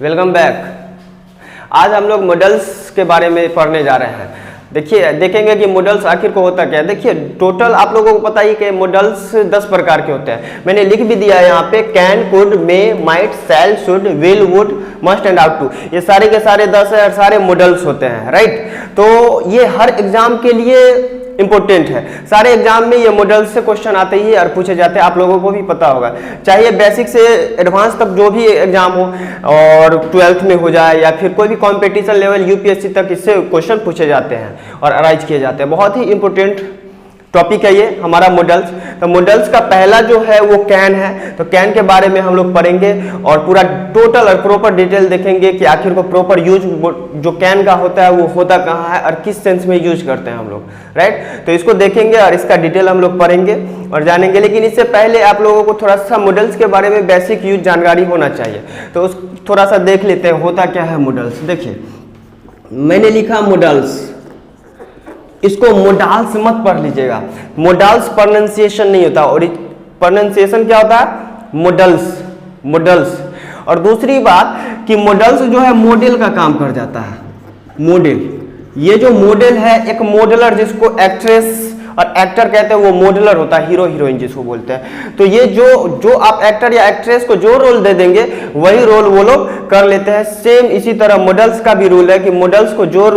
Welcome back. आज हम लोग मॉडल्स के बारे में पढ़ने जा रहे हैं। देखिए देखेंगे कि मॉडल्स आखिर को होता क्या है। देखिए टोटल आप लोगों को पता ही कि मॉडल्स 10 प्रकार के होते हैं। मैंने लिख भी दिया है यहाँ पे, can, could, may, might, shall, should, will, would, must and ought to. ये सारे के सारे 10 है और सारे मॉडल्स होते हैं, राइट। तो ये हर एग्जाम के लिए इंपॉर्टेंट है। सारे एग्जाम में ये मॉडल्स से क्वेश्चन आते ही और पूछे जाते हैं, आप लोगों को भी पता होगा। चाहे बेसिक से एडवांस तक जो भी एग्जाम हो और 12th में हो जाए या फिर कोई भी कंपटीशन लेवल यूपीएससी तक, इससे क्वेश्चन पूछे जाते हैं और अराइज किए जाते हैं। बहुत ही इंपॉर्टेंट टॉपिक है ये हमारा मॉडल्स। तो मॉडल्स का पहला जो है वो कैन है। तो कैन के बारे में हम लोग पढ़ेंगे और पूरा टोटल और प्रॉपर डिटेल देखेंगे कि आखिर को प्रॉपर यूज जो कैन का होता है वो होता कहाँ है और किस सेंस में यूज करते हैं हम लोग, राइट। तो इसको देखेंगे और इसका डिटेल हम लोग पढ़ेंगे और जानेंगे। लेकिन इससे पहले आप लोगों को थोड़ा सा मॉडल्स के बारे में बेसिक यूज जानकारी होना चाहिए। तो उस थोड़ा सा देख लेते हैं होता क्या है मॉडल्स। देखिए मैंने लिखा मॉडल्स, इसको मोडाल्स मत पढ़ लीजिएगा। मोडाल्स प्रोनाउंसिएशन नहीं होता और प्रोनाउंसिएशन क्या होता है? Models, models. और दूसरी बात कि मॉडल्स जो है मॉडल का काम कर जाता है। मॉडल, ये जो मॉडल है एक मॉडलर, जिसको एक्ट्रेस और एक्टर कहते हैं, वो मॉडलर होता है, हीरो हीरोइन जिसको बोलते हैं। तो ये जो आप एक्टर या एक्ट्रेस को जो रोल दे देंगे वही रोल वो लोग कर लेते हैं। सेम इसी तरह मॉडल्स का भी रूल है कि मॉडल्स को जो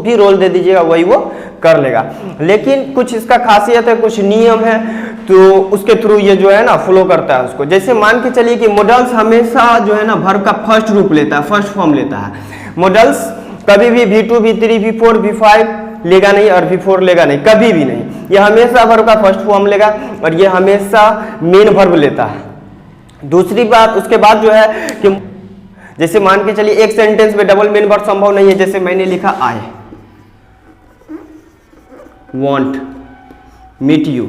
भी रोल दे दीजिएगा वही वो कर लेगा। लेकिन कुछ इसका खासियत है, कुछ नियम है, तो उसके थ्रू ये जो है ना फॉलो करता है उसको। जैसे मान के चलिए कि मॉडल्स हमेशा जो है ना वर्ब का फर्स्ट रूप लेता है, फर्स्ट फॉर्म लेता है। मॉडल्स कभी भी V2, V3, V4, V5 लेगा नहीं और V4 लेगा नहीं, कभी भी नहीं। ये हमेशा वर्ब का फर्स्ट फॉर्म लेगा और ये हमेशा मेन वर्ब लेता है। दूसरी बात उसके बाद जो है कि जैसे मान के चलिए एक सेंटेंस में डबल मेन वर्ब संभव नहीं है। जैसे मैंने लिखा आई वांट मीट यू,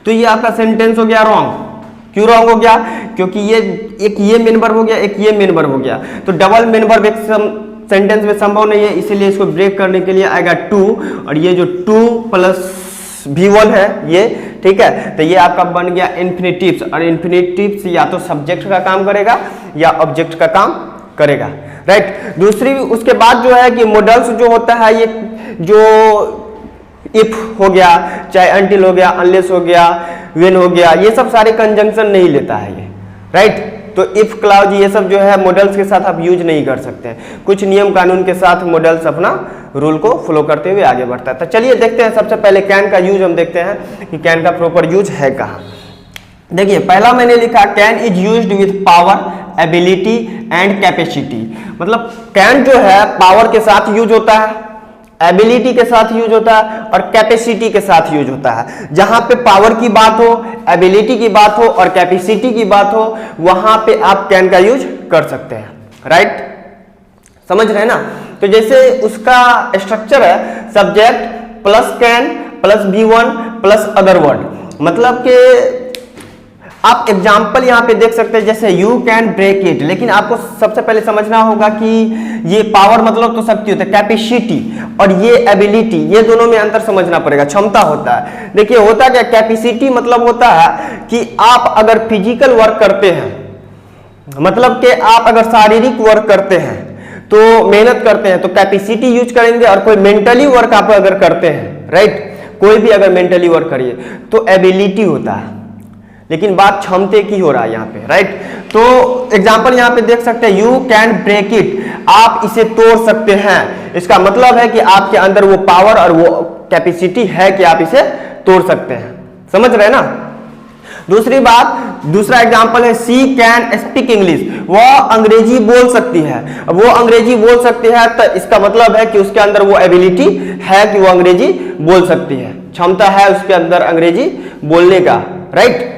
तो ये आपका सेंटेंस हो गया रॉन्ग। क्यों रॉन्ग हो गया? क्योंकि ये एक ये मेन वर्ब हो गया, एक ये मेन वर्ब हो गया। तो डबल मेन वर्ब एक सेंटेंस में संभव नहीं है, इसीलिए इसको ब्रेक करने के लिए आएगा टू, और ये जो 2 + V1 है ये, ठीक है। तो ये आपका बन गया इन्फिनिटिव्स, और इन्फिनिटिव्स या तो सब्जेक्ट का काम करेगा या ऑब्जेक्ट का काम करेगा, राइट। दूसरी उसके बाद जो है कि मॉडल्स जो होता है ये जो इफ हो गया, चाहे अनटिल हो गया, अनलेस हो गया, व्हेन हो गया, ये सब सारे कंजंक्शन नहीं लेता है ये, राइट। तो इफ क्लाउज ये सब जो है मॉडल्स के साथ आप यूज नहीं कर सकते हैं। कुछ नियम कानून के साथ मॉडल्स अपना रूल को फॉलो करते हुए आगे बढ़ता है। तो चलिए देखते हैं, सबसे पहले कैन का यूज हम देखते हैं कि कैन का प्रॉपर यूज है कहाँ। देखिए पहला मैंने लिखा can is used with power, ability and capacity. मतलब कैन जो है पावर के साथ यूज होता है, एबिलिटी के साथ यूज होता है और कैपेसिटी के साथ यूज होता है। जहां पे पावर की बात हो, एबिलिटी की बात हो और कैपेसिटी की बात हो, वहां पे आप कैन का यूज कर सकते हैं, राइट। समझ रहे हैं ना। तो जैसे उसका स्ट्रक्चर है subject plus can plus V1 plus other word. मतलब कि आप एग्जाम्पल यहाँ पे देख सकते हैं, जैसे यू कैन ब्रेक इट। लेकिन आपको सबसे पहले समझना होगा कि ये पावर मतलब तो शक्ति होता है, कैपेसिटी और ये एबिलिटी, ये दोनों में अंतर समझना पड़ेगा। क्षमता होता है, देखिए होता क्या, कैपेसिटी मतलब होता है कि आप अगर फिजिकल वर्क करते हैं, मतलब कि आप अगर शारीरिक वर्क करते हैं तो मेहनत करते हैं तो कैपेसिटी यूज करेंगे, और कोई मेंटली वर्क आप अगर करते हैं, राइट, कोई भी अगर मेंटली वर्क करिए तो एबिलिटी होता है। लेकिन बात क्षमते की हो रहा है यहाँ पे, राइट। तो एग्जाम्पल यहाँ पे देख सकते हैं, यू कैन ब्रेक इट, आप इसे तोड़ सकते हैं। इसका मतलब है कि आपके अंदर वो पावर और वो कैपेसिटी है कि आप इसे तोड़ सकते हैं। समझ रहे हैं ना। दूसरी बात, दूसरा एग्जाम्पल है सी कैन स्पीक इंग्लिश, वो अंग्रेजी बोल सकती है। वो अंग्रेजी बोल सकती है तो इसका मतलब है कि उसके अंदर वो एबिलिटी है कि वो अंग्रेजी बोल सकती है, क्षमता है उसके अंदर अंग्रेजी बोलने का, right.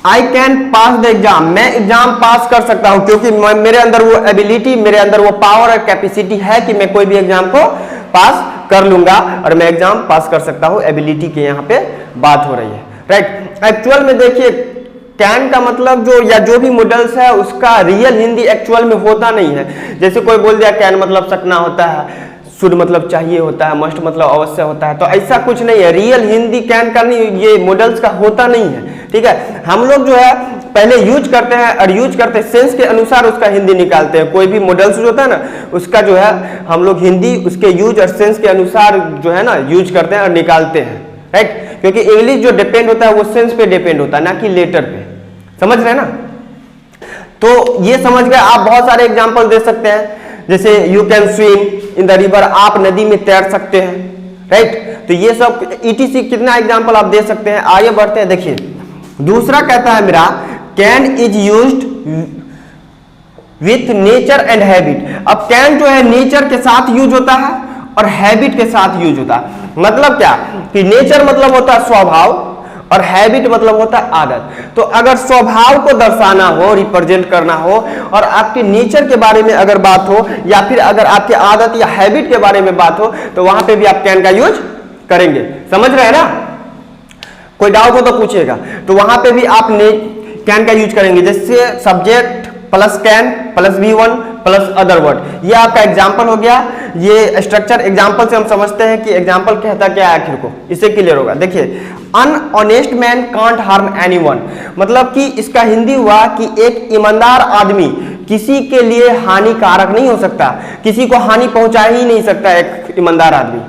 I can pass the exam, मैं एग्जाम पास कर सकता हूं क्योंकि मेरे अंदर वो एबिलिटी, मेरे अंदर वो पावर और कैपेसिटी है कि मैं कोई भी एग्जाम को पास कर लूंगा और मैं एग्जाम पास कर सकता हूं। एबिलिटी की यहाँ पे बात हो रही है, राइट। एक्चुअल में देखिए कैन का मतलब जो या जो भी मॉडल्स है उसका रियल हिंदी एक्चुअल में होता नहीं है। जैसे कोई बोल दिया कैन मतलब सकना होता है, शुद्ध मतलब चाहिए होता है, मस्ट मतलब अवश्य होता है। तो ऐसा कुछ नहीं है, रियल हिंदी कैन का नहीं, ये मॉडल्स का होता नहीं है। ठीक है, हम लोग जो है पहले यूज करते हैं और यूज करते हैं सेंस के अनुसार उसका हिंदी निकालते हैं। कोई भी मॉडल्स जो होता है ना, उसका जो है हम लोग हिंदी उसके यूज और सेंस के अनुसार जो है ना यूज करते हैं और निकालते हैं, राइट। क्योंकि इंग्लिश जो डिपेंड होता है वो सेंस पे डिपेंड होता है, ना कि लेटर पे। समझ रहे हैं ना? तो ये समझ गए आप। बहुत सारे एग्जाम्पल दे सकते हैं, जैसे you can swim in the river, आप नदी में तैर सकते हैं, राइट। तो ये सब ETC कितना एग्जाम्पल आप दे सकते हैं। आगे बढ़ते हैं, देखिए दूसरा कहता है मेरा can is used with nature and habit. अब कैन जो है नेचर के साथ यूज होता है और हैबिट के साथ यूज होता है। मतलब क्या कि नेचर मतलब होता है स्वभाव और हैबिट मतलब होता है आदत। तो अगर स्वभाव को दर्शाना हो, रिप्रेजेंट करना हो, और आपके नेचर के बारे में अगर बात हो, या फिर अगर आपके आदत या हैबिट के बारे में बात हो, तो वहां पे भी आप कैन का यूज करेंगे। समझ रहे हैं ना? कोई डाउट हो तो पूछिएगा। तो वहां पे भी आप कैन का यूज करेंगे, जैसे subject plus can plus V1 plus other word. ये आपका एग्जाम्पल हो गया। ये स्ट्रक्चर एग्जाम्पल से हम समझते हैं कि एग्जाम्पल कहता क्या है आखिर को, इससे क्लियर होगा। देखिए अनऑनेस्ट मैन कांट हार्म एनीवन, मतलब कि इसका हिंदी हुआ कि एक ईमानदार आदमी किसी के लिए हानिकारक नहीं हो सकता, किसी को हानि पहुंचा ही नहीं सकता। एक ईमानदार आदमी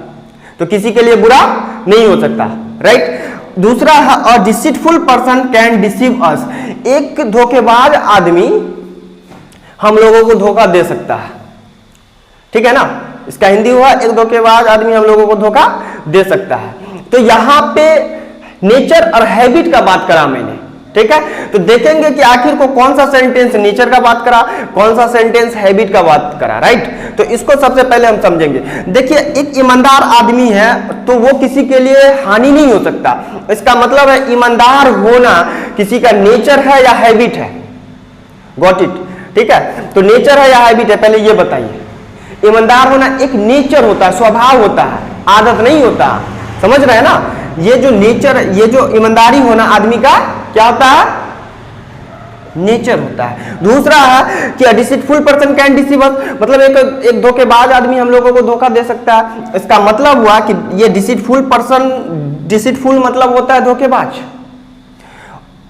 तो किसी के लिए बुरा नहीं हो सकता, राइट। दूसरा है a deceitful person can deceive us, एक धोखेबाज आदमी हम लोगों को धोखा दे सकता है। ठीक है ना? इसका हिंदी हुआ एक धोखेबाज आदमी हम लोगों को धोखा दे सकता है। तो यहां पे नेचर और हैबिट का बात करा मैंने, ठीक है। तो देखेंगे कि आखिर को कौन सा सेंटेंस नेचर का बात करा, कौन सा सेंटेंस हैबिट का बात करा, राइट। तो इसको सबसे पहले हम समझेंगे। देखिए एक ईमानदार आदमी है तो वो किसी के लिए हानि नहीं हो सकता। इसका मतलब है ईमानदार होना किसी का नेचर है या हैबिट है। Got it? ठीक है, तो नेचर है या हैबिट है, पहले ये बताइए। ईमानदार होना एक नेचर होता है, स्वभाव होता है, आदत नहीं होता। समझ रहे हैं ना? ये जो नेचर, ये जो ईमानदारी होना आदमी का क्या होता है? नेचर होता है। दूसरा है कि डिसीटफुल पर्सन कैन डिसीव अस, मतलब एक धोखेबाज आदमी हम लोगों को धोखा दे सकता है। इसका मतलब हुआ कि ये डिसीटफुल पर्सन, डिसीटफुल मतलब होता है धोखेबाज,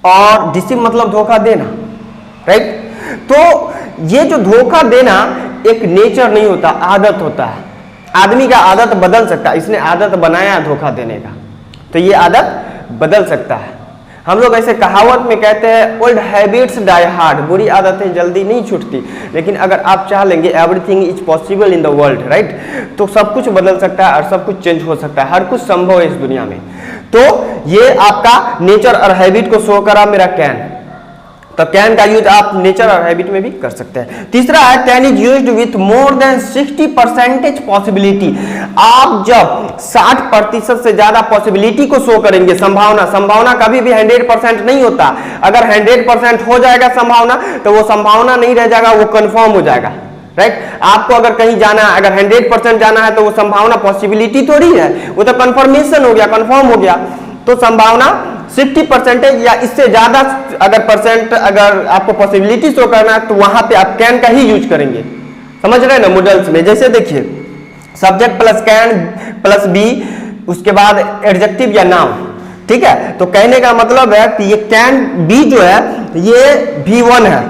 और डिसीव मतलब धोखा देना, राइट। तो ये जो धोखा देना एक नेचर नहीं होता, आदत होता है। आदमी का आदत बदल सकता है, इसने आदत बनाया धोखा देने का, तो ये आदत बदल सकता है। हम लोग ऐसे कहावत में कहते हैं ओल्ड हैबिट्स डाई हार्ड, बुरी आदतें जल्दी नहीं छूटती। लेकिन अगर आप चाह लेंगे everything is possible in the world, right, तो सब कुछ बदल सकता है और सब कुछ चेंज हो सकता है, हर कुछ संभव है इस दुनिया में। तो ये आपका नेचर और हैबिट को शो करा मेरा कैन। तो कैन का यूज आप नेचर और हैबिट में भी कर सकते हैं। तीसरा है can is used with more than 60% possibility. आप जब 60% से ज्यादा पॉसिबिलिटी को शो करेंगे, संभावना कभी भी 100% नहीं होता। अगर 100% हो जाएगा संभावना, तो वो संभावना नहीं रह जाएगा, वो कंफर्म हो जाएगा, राइट। आपको अगर कहीं जाना है, अगर 100% जाना है, तो वो संभावना पॉसिबिलिटी थोड़ी है, वो तो कंफर्मेशन हो गया, कंफर्म हो गया। तो संभावना 60% या इससे ज्यादा अगर परसेंट अगर आपको पॉसिबिलिटी शो करना है, तो वहां पे आप कैन का ही यूज करेंगे। समझ रहे हैं ना? मॉडल्स में जैसे देखिए subject plus can plus be, उसके बाद एडजेक्टिव या नाउन, ठीक है। तो कहने का मतलब है कि ये कैन बी जो है ये V1 है,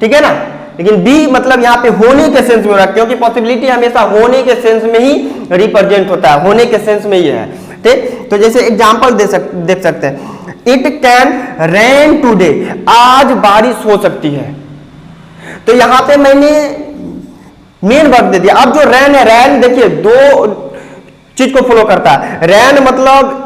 ठीक है ना। लेकिन बी मतलब यहाँ पे होने के सेंस में हो रहा है, क्योंकि पॉसिबिलिटी हमेशा होने के सेंस में ही रिप्रेजेंट होता है, होने के सेंस में ही है, ठीक। तो जैसे एग्जांपल देख सकते हैं, इट कैन रेन टुडे, आज बारिश हो सकती है। तो यहां पे मैंने मेन वर्ब दे दिया। अब जो रेन है, रेन देखिए दो चीज को फॉलो करता है। रेन मतलब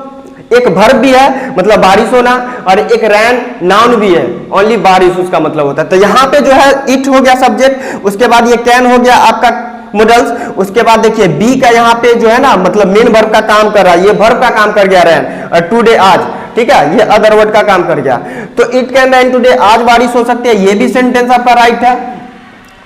एक वर्ब भी है, मतलब बारिश होना, और एक रेन नाउन भी है, ओनली बारिश उसका मतलब होता है। तो यहाँ पे जो है इट हो गया सब्जेक्ट, उसके बाद ये कैन हो गया आपका मॉडल्स, उसके बाद देखिए बी का यहाँ पे जो है ना मतलब मेन वर्ब का काम कर रहा है, ये वर्ब का काम कर गया रेन, और टुडे आज, ठीक है, ये अदर वर्ड का काम कर गया। तो इट कैन रेन टुडे, आज बारिश हो सकती है, ये भी सेंटेंस आपका राइट है।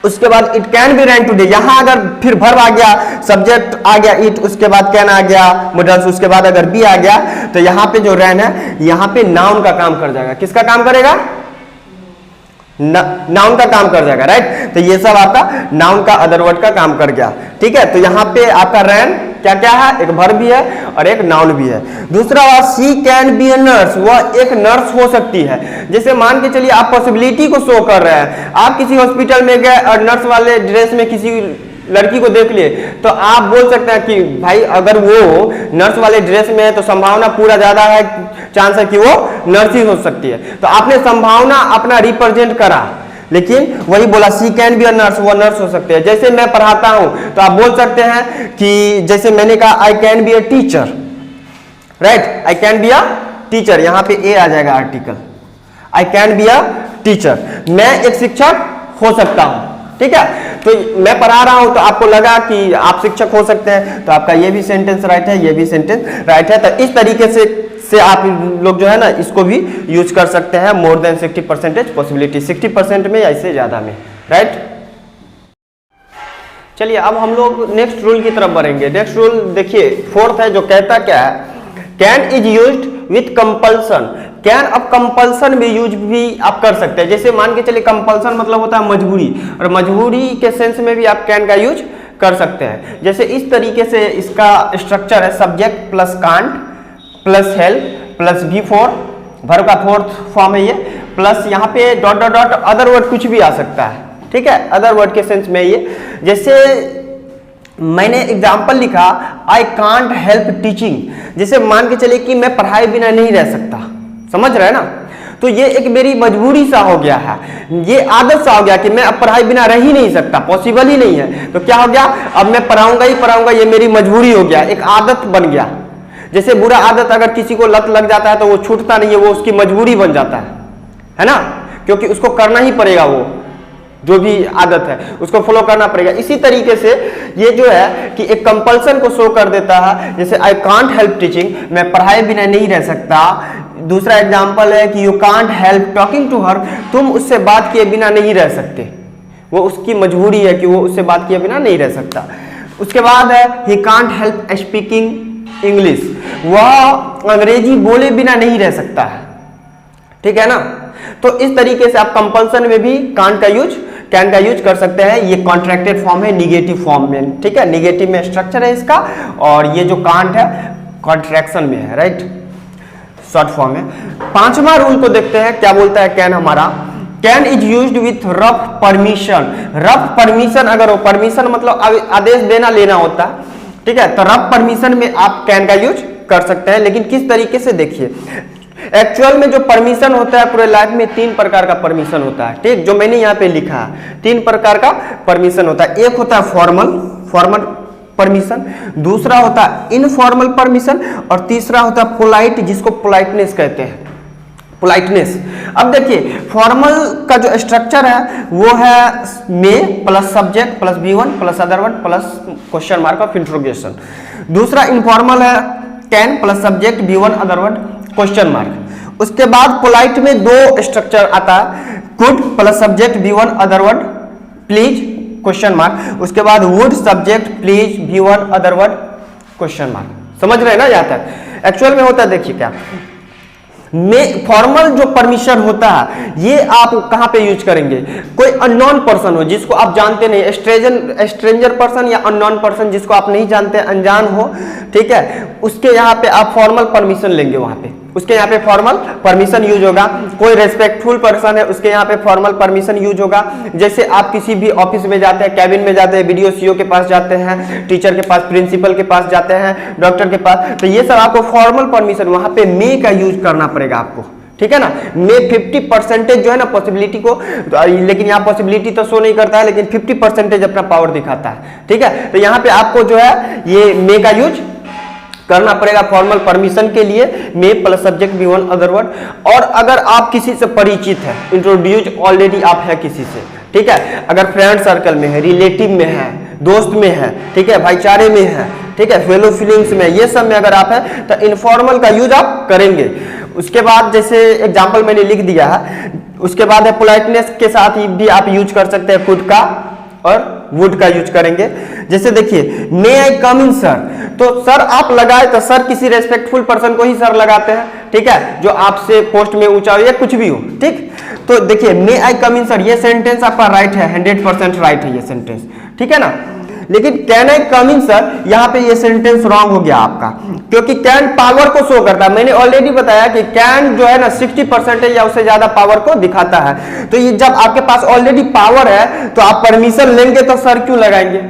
उसके बाद it can be rain today, यहां अगर फिर वर्ब आ गया, सब्जेक्ट आ गया इट, उसके बाद कैन आ गया मॉडल्स, उसके बाद अगर बी आ गया, तो यहाँ पे जो रेन है यहाँ पे नाउन का काम कर जाएगा। किसका काम करेगा? नाउन का काम कर जाएगा, राइट। तो ये सब आपका नाउन का अदर वर्ड का काम कर गया, ठीक है। तो यहाँ पे आपका रैन क्या क्या है, एक वर्ब भी है और एक नाउन भी है। दूसरा बात, she can be a nurse, वह एक नर्स हो सकती है। जैसे मान के चलिए आप पॉसिबिलिटी को शो कर रहे हैं, आप किसी हॉस्पिटल में गए और नर्स वाले ड्रेस में किसी लड़की को देख लिए, तो आप बोल सकते हैं कि भाई अगर वो नर्स वाले ड्रेस में है तो संभावना पूरा ज्यादा है, चांस है कि वो नर्स ही हो सकती है। तो आपने संभावना अपना रिप्रेजेंट करा, लेकिन वही बोला she can be a nurse, वो नर्स हो सकते हैं। जैसे मैं पढ़ाता हूं तो आप बोल सकते हैं कि जैसे मैंने कहा I can be a teacher, right, I can be a teacher, यहां पे ए आ जाएगा article, I can be a teacher, मैं एक शिक्षक हो सकता हूं, ठीक है। तो मैं पढ़ा रहा हूं तो आपको लगा कि आप शिक्षक हो सकते हैं, तो आपका ये भी सेंटेंस राइट है, ये भी सेंटेंस राइट है। तो इस तरीके से आप लोग जो है ना इसको भी यूज कर सकते हैं, मोर देन 60% पॉसिबिलिटी, 60% में या इससे ज्यादा में, राइट। चलिए अब हम लोग नेक्स्ट रूल की तरफ बढ़ेंगे। नेक्स्ट रूल देखिए फोर्थ है, जो कहता क्या है, can is used with compulsion. Can अब कंपल्सन में यूज भी आप कर सकते हैं। जैसे मान के चलिए कंपल्सन मतलब होता है मजबूरी, और मजबूरी के सेंस में भी आप कैन का यूज कर सकते हैं। जैसे इस तरीके से इसका स्ट्रक्चर है, subject plus can't plus help plus B4, verb का फोर्थ फॉर्म है ये, प्लस यहाँ पे dot dot dot other word कुछ भी आ सकता है, ठीक है, अदर वर्ड के सेंस में ये। जैसे मैंने एग्जाम्पल लिखा आई कांट हेल्प टीचिंग, जैसे मान के चलिए कि मैं पढ़ाए बिना नहीं रह सकता, समझ रहे हैं ना। तो ये एक मेरी मजबूरी सा हो गया है, ये आदत सा हो गया कि मैं अब पढ़ाई बिना रह ही नहीं सकता, पॉसिबल ही नहीं है। तो क्या हो गया, अब मैं पढ़ाऊंगा ही पढ़ाऊंगा, ये मेरी मजबूरी हो गया, एक आदत बन गया। जैसे बुरा आदत अगर किसी को लत लग जाता है तो वो छूटता नहीं है, वो उसकी मजबूरी बन जाता है ना, क्योंकि उसको करना ही पड़ेगा, वो जो भी आदत है उसको फॉलो करना पड़ेगा। इसी तरीके से ये जो है कि एक कंपल्सन को शो कर देता है। जैसे आई कांट हेल्प टीचिंग, मैं पढ़ाए बिना नहीं रह सकता। दूसरा एग्जांपल है कि you can't help talking to her, तुम उससे बात किए बिना नहीं रह सकते, वो उसकी मजबूरी है कि वो उससे बात किए बिना नहीं रह सकता। उसके बाद है he can't help speaking English, वह अंग्रेजी बोले बिना नहीं रह सकता है, ठीक है ना। तो इस तरीके से आप कंपल्सन में भी कांट का यूज, कैन का यूज कर सकते हैं। ये कॉन्ट्रैक्टेड फॉर्म है निगेटिव फॉर्म में, ठीक है, निगेटिव में स्ट्रक्चर है इसका, और ये जो कांट है कॉन्ट्रैक्शन में है, राइट, शॉर्ट फॉर्म है। पांचवा रूल को देखते हैं, क्या बोलता है कैन हमारा, can is used with rough permission. Rough permission, अगर वो परमिशन मतलब आदेश देना लेना होता है, ठीक है, तो रफ परमिशन में आप कैन का यूज कर सकते हैं। लेकिन किस तरीके से, देखिए एक्चुअल में जो परमिशन होता है पूरे लाइफ में 3 प्रकार का परमिशन होता है, ठीक, जो मैंने यहाँ पे लिखा है 3 प्रकार का परमिशन होता है। एक होता है फॉर्मल परमिशन, दूसरा होता है इनफॉर्मल परमिशन, और तीसरा होता है पोलाइट, जिसको पोलाइटनेस कहते हैं, पोलाइटनेस। अब देखिए फॉर्मल का जो स्ट्रक्चर है वो है may plus subject plus B1 plus other word plus question mark of interrogation. दूसरा इनफॉर्मल है can plus subject B1 other word question mark. उसके बाद पोलाइट में 2 स्ट्रक्चर आता है, could plus subject B1 other word please question mark. उसके बाद would subject please B1 other word question mark. समझ रहे हैं ना यहाँ तक। एक्चुअल में होता है, देखिए क्या में फॉर्मल जो परमिशन होता है ये आप कहां पे यूज करेंगे, कोई अननोन पर्सन हो जिसको आप जानते नहीं, स्ट्रेंजर पर्सन या अननोन पर्सन जिसको आप नहीं जानते, अनजान हो, ठीक है, उसके यहाँ पे आप फॉर्मल परमिशन लेंगे, वहां पे उसके यहाँ पे फॉर्मल परमिशन यूज होगा। कोई रेस्पेक्टफुल पर्सन है उसके यहाँ पे फॉर्मल परमिशन यूज होगा। जैसे आप किसी भी ऑफिस में जाते हैं, कैबिन में जाते हैं, BDO CO के पास जाते हैं, टीचर के पास, प्रिंसिपल के पास जाते हैं, डॉक्टर के पास, तो ये सब आपको फॉर्मल परमिशन वहां पे मे का यूज करना पड़ेगा आपको, ठीक है ना। मे 50% जो है ना पॉसिबिलिटी को, लेकिन यहाँ पॉसिबिलिटी तो शो नहीं करता है, लेकिन 50% अपना पावर दिखाता है, ठीक है। तो यहाँ पे आपको जो है ये मे का यूज करना पड़ेगा फॉर्मल परमिशन के लिए, may plus subject B1 other word. और अगर आप किसी से परिचित है, इंट्रोड्यूस ऑलरेडी आप है किसी से, ठीक है, अगर फ्रेंड सर्कल में है, रिलेटिव में है, दोस्त में है, ठीक है, भाईचारे में है, ठीक है, फेलो फीलिंग्स में, ये सब में अगर आप है तो इनफॉर्मल का यूज आप करेंगे। उसके बाद जैसे एग्जाम्पल मैंने लिख दिया है, उसके बाद है पोलाइटनेस के साथ भी आप यूज कर सकते हैं कुड का और वुड का यूज करेंगे। जैसे देखिए मे आई कम इन सर, तो सर आप लगाए तो सर किसी रेस्पेक्टफुल पर्सन को ही सर लगाते हैं, ठीक है, जो आपसे पोस्ट में ऊंचा हो या कुछ भी हो, ठीक। तो देखिए मे आई कम इन सर, ये सेंटेंस आपका राइट है, 100% राइट है ये सेंटेंस, ठीक है ना। लेकिन can I come in sir, यहाँ पे ये सेंटेंस रॉन्ग हो गया आपका, क्योंकि कैन पावर को शो करता है। मैंने ऑलरेडी बताया कि कैन जो है ना 60% या उससे ज्यादा पावर को दिखाता है। तो ये जब आपके पास ऑलरेडी पावर है तो आप परमिशन लेंगे तो सर क्यों लगाएंगे,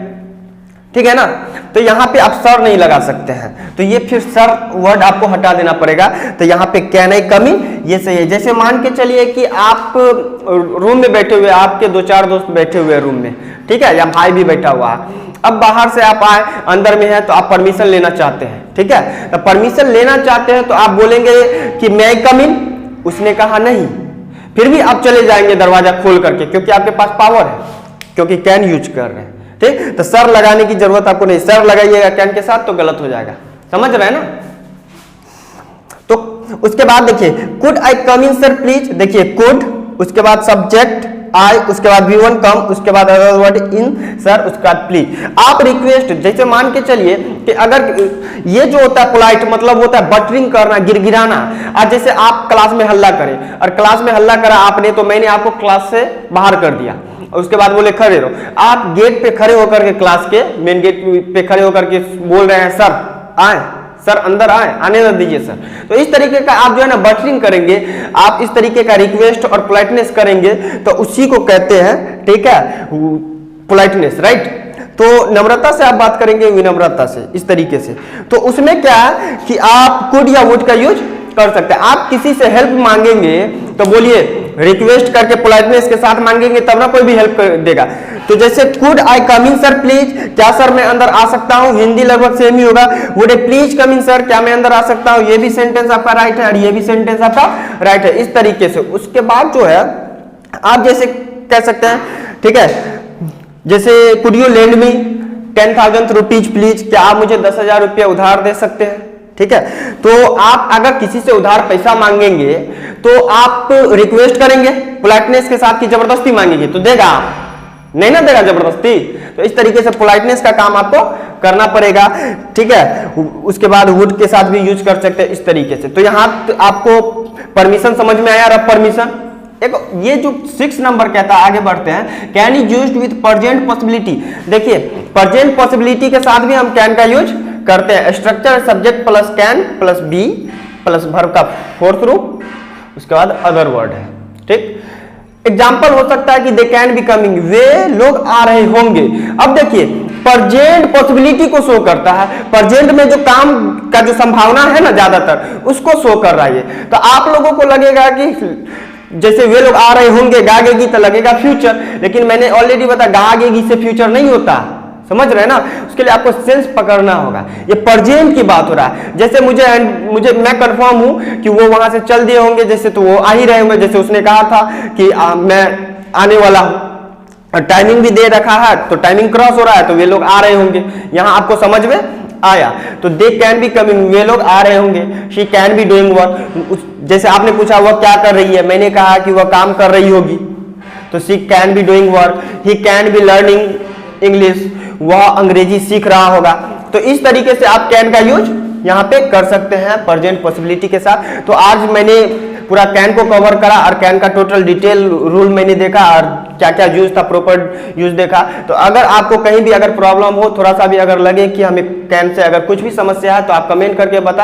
ठीक है ना। तो यहाँ पे आप सर नहीं लगा सकते हैं, तो ये फिर सर वर्ड आपको हटा देना पड़ेगा। तो यहाँ पे कैन आई कम इन ये सही है। जैसे मान के चलिए कि आप रूम में बैठे हुए, आपके 2-4 दोस्त बैठे हुए रूम में, ठीक है, या भाई भी बैठा हुआ है। अब बाहर से आप आए, अंदर में है तो आप परमिशन लेना चाहते हैं, ठीक है। तो परमिशन लेना चाहते हैं तो आप बोलेंगे कि मैं आई कम इन, उसने कहा नहीं, फिर भी आप चले जाएंगे दरवाजा खोल करके, क्योंकि आपके पास पावर है, क्योंकि कैन यूज कर रहे हैं, ठीक। तो सर लगाने की जरूरत आपको नहीं, सर लगाइएगा कैन के साथ तो गलत हो जाएगा, समझ रहे हैं ना। तो उसके बाद देखिए could I come in sir please, देखिए कुड, उसके बाद सब्जेक्ट आई, उसके बाद V1 कम, उसके बाद अदर वर्ड इन सर, उसके बाद प्लीज। आप रिक्वेस्ट, जैसे मान के चलिए कि अगर ये जो होता है पोलाइट मतलब होता है बटरिंग करना, गिरगिराना। आज जैसे आप क्लास में हल्ला करें और क्लास में हल्ला करा आपने, तो मैंने आपको क्लास से बाहर कर दिया, उसके बाद बोले खड़े रहो, आप गेट पे खड़े होकर के, क्लास के मेन गेट पे खड़े होकर के बोल रहे हैं सर आए, सर अंदर आए, आने न दीजिए सर। तो इस तरीके का आप जो है ना बटरिंग करेंगे, आप इस तरीके का रिक्वेस्ट और पोलाइटनेस करेंगे, तो उसी को कहते हैं, ठीक है, पोलाइटनेस, राइट। तो नम्रता से आप बात करेंगे, विनम्रता से, इस तरीके से। तो उसमें क्या है कि आप कुड या वुड का यूज कर सकते हैं। आप किसी से हेल्प मांगेंगे तो बोलिए रिक्वेस्ट करके पोलाइटनेस के साथ मांगेंगे, तब ना कोई भी हेल्प कर देगा। तो जैसे could I come in sir please, क्या सर मैं अंदर आ सकता हूं, हिंदी लगभग सेम ही होगा। Would I please come in sir, क्या मैं अंदर आ सकता हूं, ये भी सेंटेंस आपका राइट है और ये भी सेंटेंस आपका राइट है, इस तरीके से। उसके बाद जो है आप जैसे कह सकते हैं, ठीक है, जैसे could you lend me 10,000 rupees please, क्या आप मुझे 10,000 रुपया उधार दे सकते हैं, ठीक है। तो आप अगर किसी से उधार पैसा मांगेंगे तो आप रिक्वेस्ट करेंगे पोलाइटनेस के साथ, की जबरदस्ती मांगेंगे तो देगा, नहीं ना देगा जबरदस्ती। तो इस तरीके से पोलाइटनेस का काम आपको करना पड़ेगा, ठीक है। उसके बाद वुड के साथ भी यूज कर सकते हैं, इस तरीके से। तो यहाँ आपको परमिशन समझ में आया। अब परमिशन एक ये जो 6 नंबर कहता है, आगे बढ़ते हैं, can is used with present possibility. देखिए प्रेजेंट पॉसिबिलिटी के साथ भी हम कैन का यूज करते हैं। Structure subject plus can plus be plus verb का 4th रूप, उसके बाद अदर वर्ड है, ठीक। एग्जाम्पल हो सकता है कि दे कैन बी कमिंग, वे लोग आ रहे होंगे। अब देखिए प्रेजेंट पॉसिबिलिटी को शो करता है, प्रेजेंट में जो काम का जो संभावना है ना ज्यादातर, उसको शो कर रहा है। तो आप लोगों को लगेगा कि जैसे वे लोग आ रहे होंगे गागेगी तो लगेगा फ्यूचर, लेकिन मैंने ऑलरेडी बताया गागेगी से फ्यूचर नहीं होता, समझ रहे हैं ना। उसके लिए आपको सेंस पकड़ना होगा। ये प्रेजेंट की बात हो रहा है। जैसे मुझे मैं कंफर्म हूं कि वो वहां से चल दिए होंगे, जैसे तो वो आ ही रहे होंगे, जैसे उसने कहा था कि मैं आने वाला हूं, टाइमिंग भी दे रखा है, तो टाइमिंग क्रॉस हो रहा है, तो वे लोग आ रहे होंगे। यहां आपको समझ में आया। तो दे कैन बी कमिंग, वे लोग आ रहे होंगे। She can be doing work, जैसे आपने पूछा वह क्या कर रही है, मैंने कहा कि वह काम कर रही होगी, तो she can be doing work. He can be learning English, वह अंग्रेजी सीख रहा होगा। तो इस तरीके से आप कैन का यूज यहाँ पे कर सकते हैं प्रेजेंट पॉसिबिलिटी के साथ। तो आज मैंने पूरा कैन को कवर करा और कैन का टोटल डिटेल रूल मैंने देखा और क्या क्या यूज था, प्रॉपर यूज देखा। तो अगर आपको कहीं भी अगर प्रॉब्लम हो, थोड़ा सा भी अगर लगे कि हमें कैन से अगर कुछ भी समस्या है, तो आप कमेंट करके बता